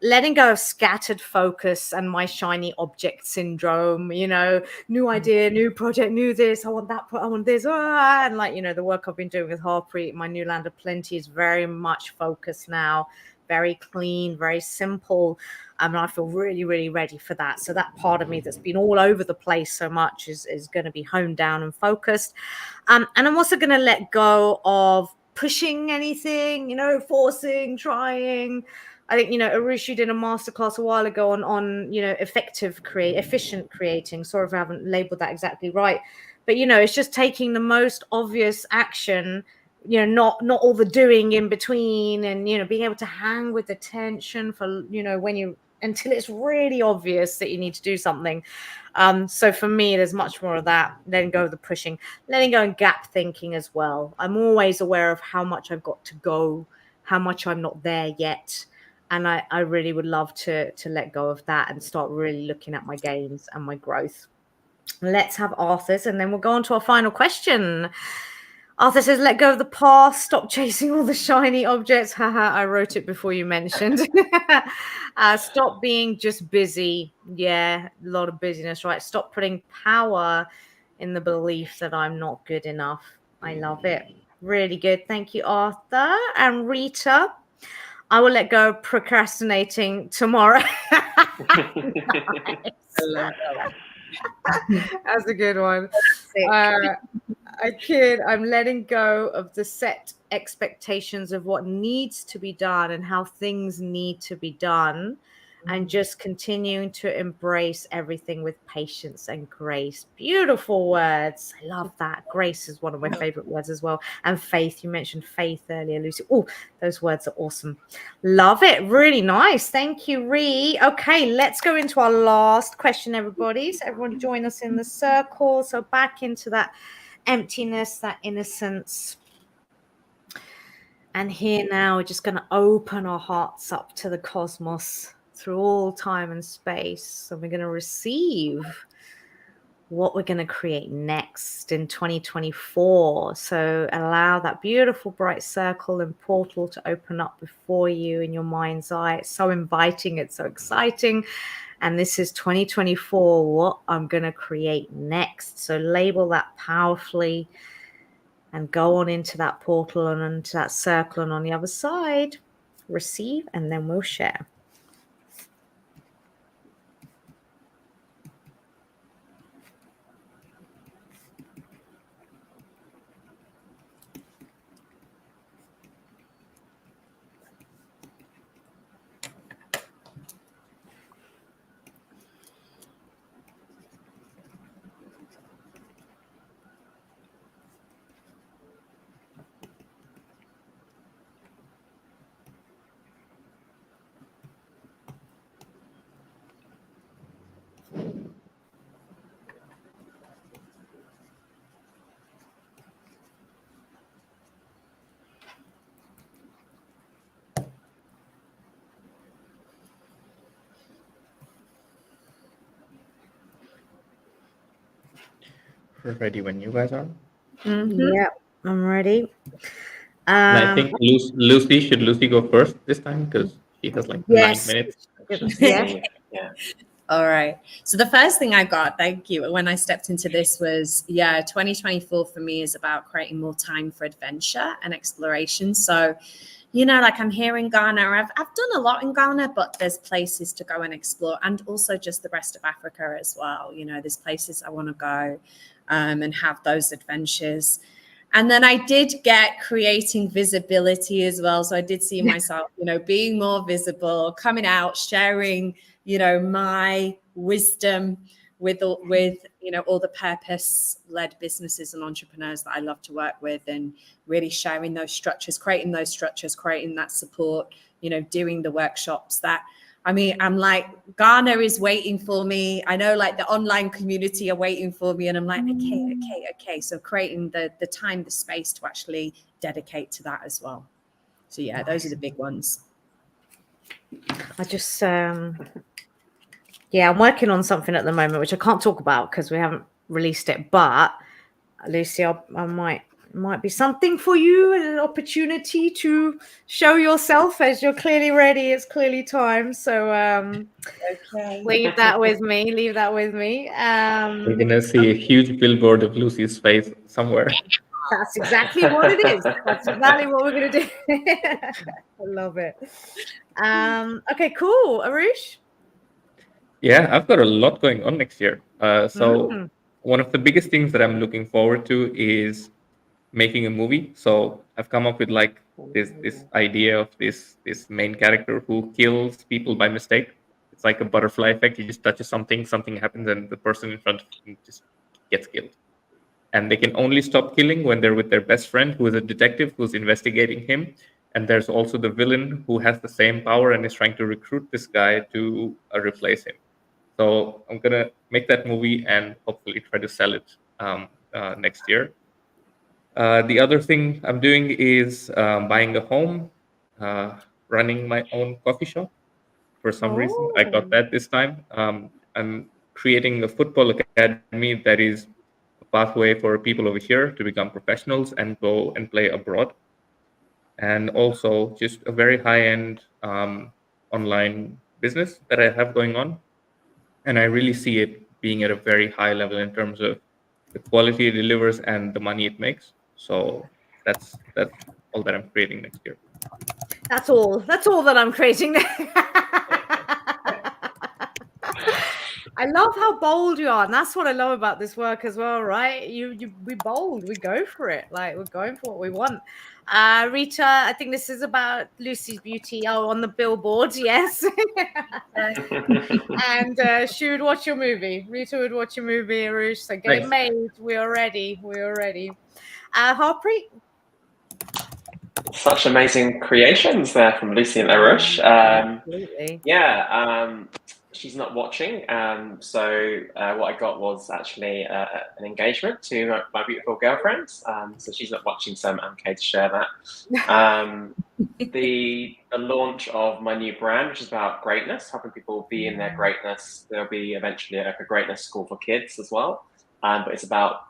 Speaker 1: Letting go of scattered focus and my shiny object syndrome, new idea, new project, new this, I want that, I want this, and like, the work I've been doing with Harpreet, my new land of plenty is very much focused now, very clean, very simple. And I feel really, really ready for that. So that part of me that's been all over the place so much is going to be honed down and focused. And I'm also going to let go of pushing anything, forcing, trying. I think, Arushi did a masterclass a while ago on efficient creating. Sorry if I haven't labeled that exactly right. But, it's just taking the most obvious action, not all the doing in between, and, being able to hang with the tension for, until it's really obvious that you need to do something. So for me, there's much more of that. Letting go of the pushing, letting go and gap thinking as well. I'm always aware of how much I've got to go, how much I'm not there yet. And I really would love to let go of that and start really looking at my gains and my growth. Let's have Arthur's, and then we'll go on to our final question. Arthur says, let go of the past, stop chasing all the shiny objects. Haha, I wrote it before you mentioned. Stop being just busy. Yeah, a lot of busyness, right? Stop putting power in the belief that I'm not good enough. I love it. Really good. Thank you, Arthur. And Rita, I will let go of procrastinating tomorrow. Nice. That's a good one. I'm letting go of the set expectations of what needs to be done and how things need to be done, and just continuing to embrace everything with patience and grace. Beautiful words. I love that. Grace is one of my favorite words as well. And faith. You mentioned faith earlier, Lucy. Oh, those words are awesome. Love it. Really nice. Thank you, Ree. Okay, let's go into our last question, everybody. So everyone join us in the circle. So back into that emptiness, that innocence. And here now, we're just going to open our hearts up to the cosmos through all time and space. And we're going to receive what we're going to create next in 2024. So allow that beautiful bright circle and portal to open up before you in your mind's eye. It's so inviting. It's so exciting. And this is 2024, what I'm going to create next. So label that powerfully and go on into that portal and into that circle. And on the other side, receive, and then we'll share.
Speaker 2: We're ready when you guys are.
Speaker 1: Yeah, I'm ready.
Speaker 2: And I think should Lucy go first this time because she has like 9 minutes.
Speaker 4: Yeah.
Speaker 3: All right. So the first thing I got, thank you, when I stepped into this was, 2024 for me is about creating more time for adventure and exploration. So, like I'm here in Ghana. I've done a lot in Ghana, but there's places to go and explore, and also just the rest of Africa as well. There's places I want to go and have those adventures. And then I did get creating visibility as well. So I did see myself, being more visible, coming out, sharing, my wisdom with all the purpose-led businesses and entrepreneurs that I love to work with, and really sharing those structures, creating that support, doing the workshops that, I'm like, Ghana is waiting for me. I know like the online community are waiting for me. And I'm like, okay. So creating the time, the space to actually dedicate to that as well. So yeah, those are the big ones.
Speaker 1: I just, I'm working on something at the moment, which I can't talk about because we haven't released it. But Lucy, I might be something for you, an opportunity to show yourself as you're clearly ready. It's clearly time. So
Speaker 3: Okay.
Speaker 1: leave that with me.
Speaker 2: We're gonna see a huge billboard of Lucy's face somewhere.
Speaker 1: That's exactly what it is. That's exactly what we're gonna do. I love it. Okay, cool. Arush?
Speaker 2: Yeah, I've got a lot going on next year. So one of the biggest things that I'm looking forward to is making a movie. So I've come up with like this idea of this main character who kills people by mistake. It's like a butterfly effect. He just touches something happens, and the person in front of him just gets killed. And they can only stop killing when they're with their best friend, who is a detective who's investigating him. And there's also the villain who has the same power and is trying to recruit this guy to replace him. So I'm gonna make that movie and hopefully try to sell it next year. The other thing I'm doing is buying a home, running my own coffee shop. For some reason, I got that this time. I'm creating a football academy that is a pathway for people over here to become professionals and go and play abroad. And also just a very high-end online business that I have going on. And I really see it being at a very high level in terms of the quality it delivers and the money it makes. So that's all that I'm creating next year.
Speaker 1: That's all that I'm creating. I love how bold you are, and that's what I love about this work as well, right? We bold, we go for it, like we're going for what we want. Rita, I think this is about Lucy's Beauty. Oh, on the billboard, yes. And she would watch your movie. Rita would watch your movie, Arush. So get it made. We are ready. Harpreet?
Speaker 4: Such amazing creations there from Lucy and Arush.
Speaker 1: Absolutely.
Speaker 4: She's not watching, so what I got was actually an engagement to my beautiful girlfriend. So she's not watching, so I'm okay to share that. The launch of my new brand, which is about greatness, helping people be in their greatness. There'll be eventually like a greatness school for kids as well, but it's about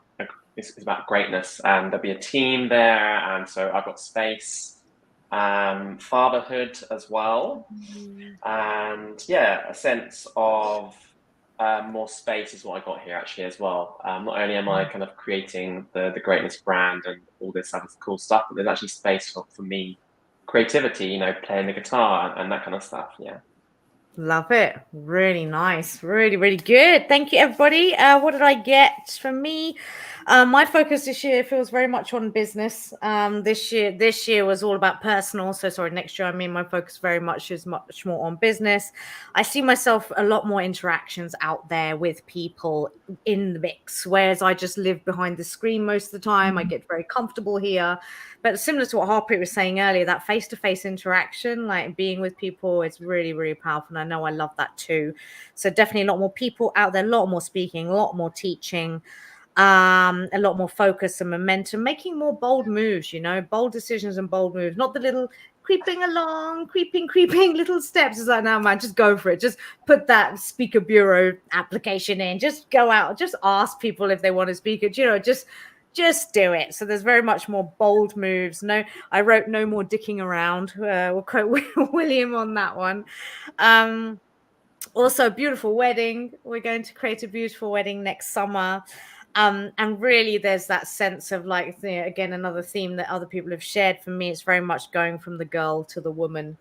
Speaker 4: greatness, and there'll be a team there, and so I've got space. Fatherhood as well, and a sense of more space is what I got here actually as well. Not only am I kind of creating the greatness brand and all this other cool stuff, but there's actually space for me, creativity, playing the guitar and that kind of stuff.
Speaker 1: Love it. Really nice. Really, really good. Thank you, everybody. What did I get from me? My focus this year feels very much on business. This year was all about personal. So sorry, next year, my focus very much is much more on business. I see myself a lot more interactions out there with people in the mix, whereas I just live behind the screen most of the time. I get very comfortable here. But similar to what Harpreet was saying earlier, that face-to-face interaction, like being with people, is really, really powerful. And I know I love that too. So definitely a lot more people out there, a lot more speaking, a lot more teaching. a lot more focus and momentum, making more bold moves, bold decisions and bold moves, not the little creeping along, creeping little steps. It's like, no, man, just go for it. Just put that speaker bureau application in, just go out, just ask people if they want to speak it, just do it. So there's very much more bold moves. No, I wrote no more dicking around. We'll quote William on that one. Also, beautiful wedding. We're going to create a beautiful wedding next summer. And really, there's that sense of like, again, another theme that other people have shared. For me, it's very much going from the girl to the woman,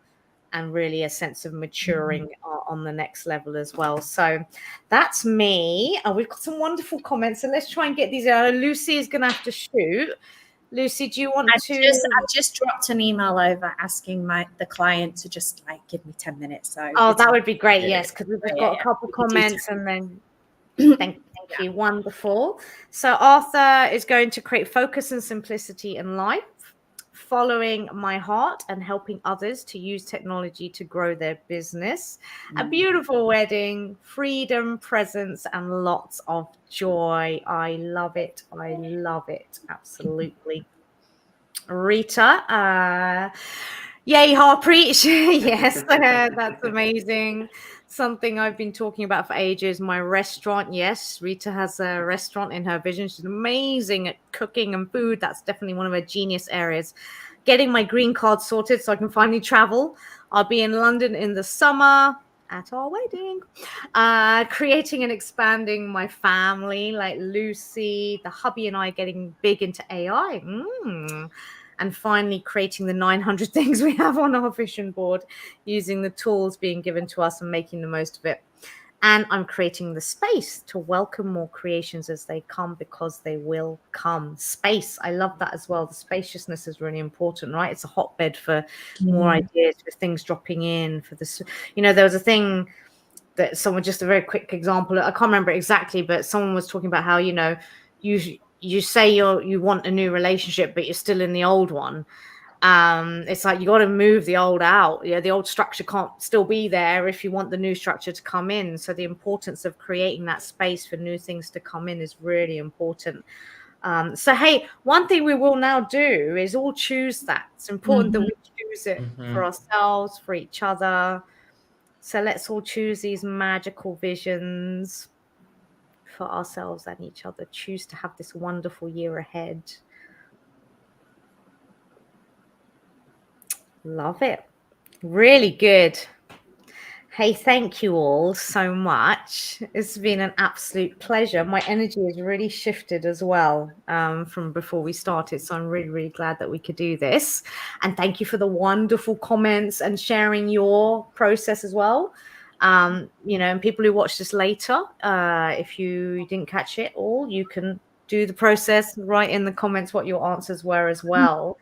Speaker 1: and really a sense of maturing on the next level as well. So that's me. We've got some wonderful comments. So let's try and get these out. Lucy is going to have to shoot. Lucy, do you want to?
Speaker 3: I just dropped an email over asking the client to just like give me 10 minutes. So
Speaker 1: that would be great. Yes, because we've got a couple comments and then. Thank you. Wonderful. So Arthur is going to create focus and simplicity in life, following my heart and helping others to use technology to grow their business. A beautiful wedding, freedom, presence, and lots of joy. I love it. I love it. Absolutely. Rita, yay, Harpreet. Yes, that's amazing. Something I've been talking about for ages. My restaurant. Yes, Rita has a restaurant in her vision. She's amazing at cooking and food. That's definitely one of her genius areas. Getting my green card sorted so I can finally travel. I'll be in London in the summer at our wedding. Creating and expanding my family, like Lucy, the hubby and I getting big into AI. And finally creating the 900 things we have on our vision board, using the tools being given to us and making the most of it. And I'm creating the space to welcome more creations as they come, because they will come. Space, I love that as well. The spaciousness is really important, right? It's a hotbed for more ideas, for things dropping in, for this. There was a thing that someone, just a very quick example, I can't remember exactly, but someone was talking about how, you say you want a new relationship, but you're still in the old one. It's like you got to move the old out. The old structure can't still be there if you want the new structure to come in. So the importance of creating that space for new things to come in is really important. So hey, one thing we will now do is all choose that. It's important that we choose it for ourselves, for each other. So let's all choose these magical visions for ourselves and each other. Choose to have this wonderful year ahead. Love it. Really good. Hey, thank you all so much. It's been an absolute pleasure. My energy has really shifted as well from before we started. So I'm really, really glad that we could do this. And thank you for the wonderful comments and sharing your process as well. And people who watch this later, if you didn't catch it all, you can do the process, write in the comments what your answers were as well.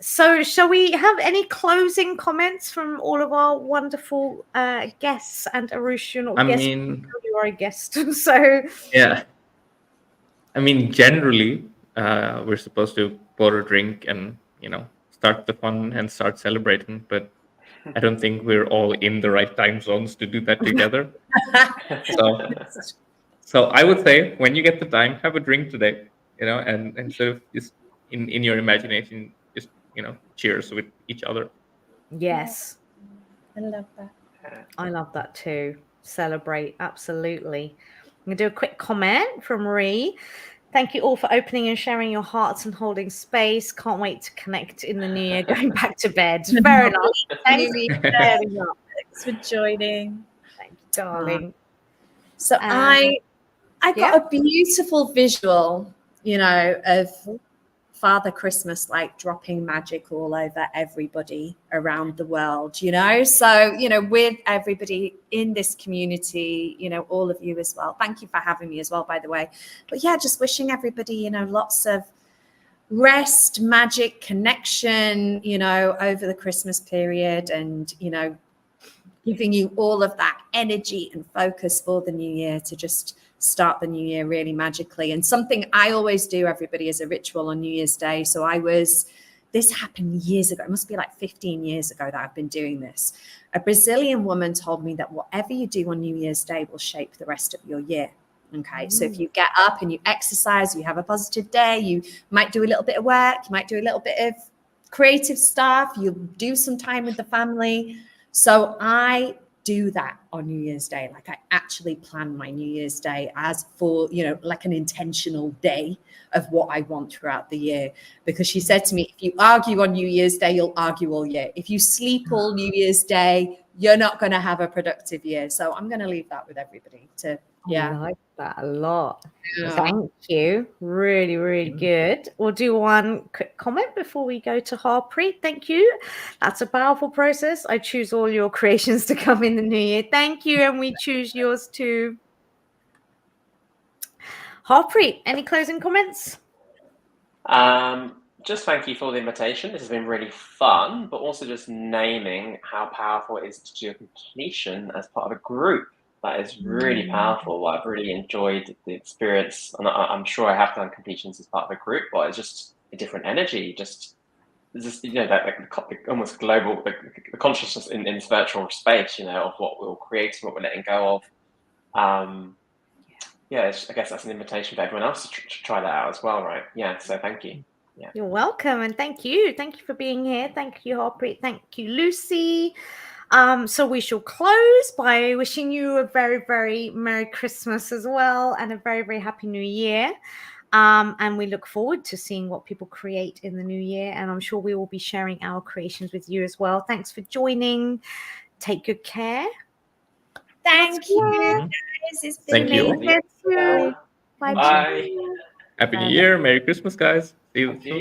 Speaker 1: So shall we have any closing comments from all of our wonderful guests? And Arush, you're not you are a guest. So
Speaker 2: yeah, generally we're supposed to pour a drink and start the fun and start celebrating, but I don't think we're all in the right time zones to do that together. So I would say, when you get the time, have a drink today, and sort of just in your imagination, just cheers with each other.
Speaker 1: Yes,
Speaker 3: I love that.
Speaker 1: I love that too. Celebrate, absolutely. I'm gonna do a quick comment from Ree. Thank you all for opening and sharing your hearts and holding space. Can't wait to connect in the new year, going back to bed. Fair enough.
Speaker 3: Thanks for joining.
Speaker 1: Thank you, darling.
Speaker 3: So I got a beautiful visual, of Father Christmas, like dropping magic all over everybody around the world, So, with everybody in this community, all of you as well. Thank you for having me as well, by the way. But yeah, just wishing everybody, lots of rest, magic, connection, over the Christmas period, and, giving you all of that energy and focus for the new year to just start the new year really magically. And something I always do, everybody, is a ritual on New Year's Day. So this happened years ago. It must be like 15 years ago that I've been doing this. A Brazilian woman told me that whatever you do on New Year's Day will shape the rest of your year. Okay, so if you get up and you exercise, you have a positive day, you might do a little bit of work, you might do a little bit of creative stuff, you do some time with the family. So I do that on New Year's Day. Like I actually plan my New Year's Day as for, you know, like an intentional day of what I want throughout the year. Because she said to me, if you argue on New Year's Day, you'll argue all year. If you sleep all New Year's Day, you're not going to have a productive year. So I'm going to leave that with everybody to,
Speaker 1: I like that a lot. Thank you. Really, really good. We'll do one quick comment before we go to Harpreet. Thank you. That's a powerful process. I choose all your creations to come in the new year. Thank you. And we choose yours too. Harpreet, any closing comments?
Speaker 4: Just thank you for the invitation. This has been really fun, but also just naming how powerful it is to do a completion as part of a group. That is really powerful. I've really enjoyed the experience, and I'm sure I have done completions as part of a group, but it's just a different energy. Just you know, that like almost global, the consciousness in this virtual space. You know, of what we're creating, what we're letting go of. Yeah, I guess that's an invitation for everyone else to try that out as well, right? Yeah, so thank you. Yeah.
Speaker 1: You're welcome, and thank you. Thank you for being here. Thank you, Harpreet. Thank you, Lucy. So we shall close by wishing you a very, very Merry Christmas as well, and a very, very Happy New Year. And we look forward to seeing what people create in the new year, and I'm sure we will be sharing our creations with you as well. Thanks for joining. Take good care.
Speaker 3: Thank you, guys. It's been
Speaker 2: Thank you.
Speaker 1: Bye.
Speaker 4: Bye.
Speaker 2: Happy New Year. Merry Christmas, guys. See you soon.